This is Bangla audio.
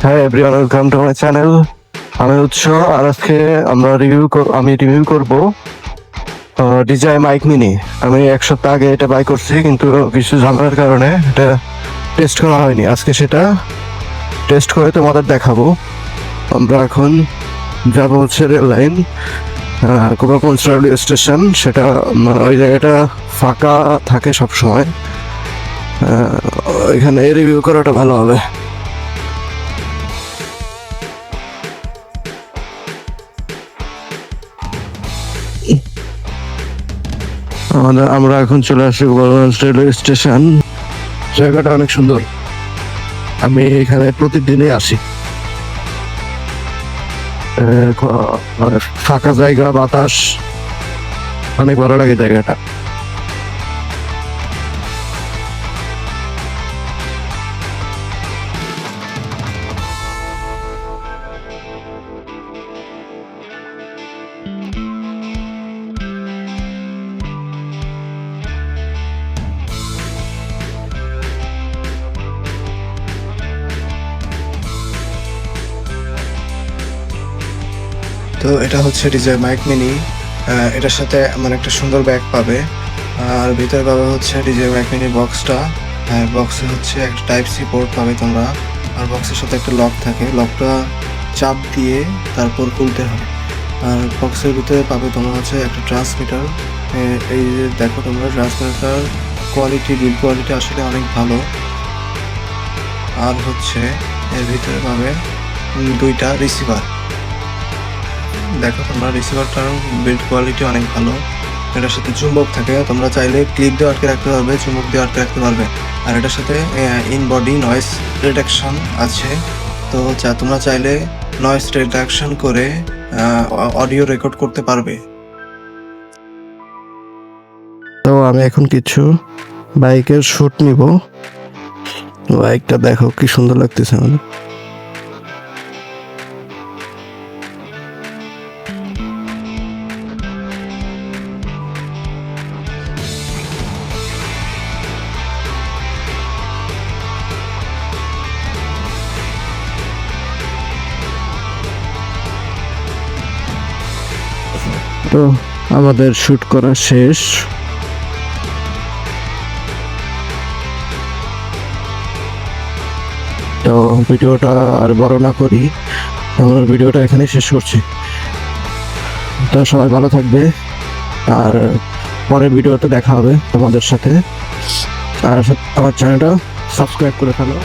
হ্যাঁ everyone, welcome to my channel. আমি উৎস, আর আজকে আমি রিভিউ করব ডিজাই মাইক মিনি। আমি এক সপ্তাহ আগে এটা বাই করছি, কিন্তু কিছু ঝামেলার কারণে এটা টেস্ট করা হয়নি। আজকে সেটা টেস্ট করে তোমাদের দেখাবো। আমরা এখন যাবো হচ্ছে rail line, Gopalganj railway station. সেটা ওই জায়গাটা ফাঁকা থাকে সবসময়, এখানে রিভিউ করাটা ভালো হবে। আমরা এখন চলে আসছি গোপালগঞ্জ রেলওয়ে স্টেশন। জায়গাটা অনেক সুন্দর, আমি এখানে প্রতিদিনই আসি। ফাঁকা জায়গা, বাতাস, অনেক ভালো লাগে জায়গাটা। তো এটা হচ্ছে ডিজাই মাইক মিনি। এটার সাথে মানে একটা সুন্দর ব্যাগ পাবে, আর ভিতরে পাবে হচ্ছে ডিজাই মাইক মিনি বক্সটা। বক্সে হচ্ছে একটা টাইপ সি পোর্ট পাবে তোমরা, আর বক্সের সাথে একটা লক থাকে, লকটা চাপ দিয়ে তারপর খুলতে হয়। আর বক্সের ভিতরে পাবে তোমরা হচ্ছে একটা ট্রান্সমিটার। এই যে দেখো তোমরা, ট্রান্সমিটার কোয়ালিটি, বিল কোয়ালিটি আসলে অনেক ভালো। আর হচ্ছে এর ভিতরে পাবে দুইটা রিসিভার। দেখো তোমরা, রিসিভারটার বিল্ড কোয়ালিটি অনেক ভালো। এটার সাথে চুম্বক থাকে, তোমরা চাইলে ক্লিপ দিয়ে আটকে রাখতে পারবে, চুম্বক দিয়ে আটকে রাখতে পারবে। আর এটার সাথে ইন বডি নয়েজ রিডাকশন আছে। তো তোমরা চাইলে নয়েজ রিডাকশন করে অডিও রেকর্ড করতে পারবে। তো আমি এখন কিছু বাইকের শুট নিব। বাইকটা দেখো কি সুন্দর লাগতেছে আমাদের। তো আমাদের শুট করা শেষ। তো ভিডিওটা আর বড় না করি, আমার ভিডিওটা এখানে শেষ করছি। তো সবাই ভালো থাকবে, আর পরের ভিডিওতে দেখা হবে তোমাদের সাথে। আর আমার চ্যানেলটা সাবস্ক্রাইব করে ফেলো।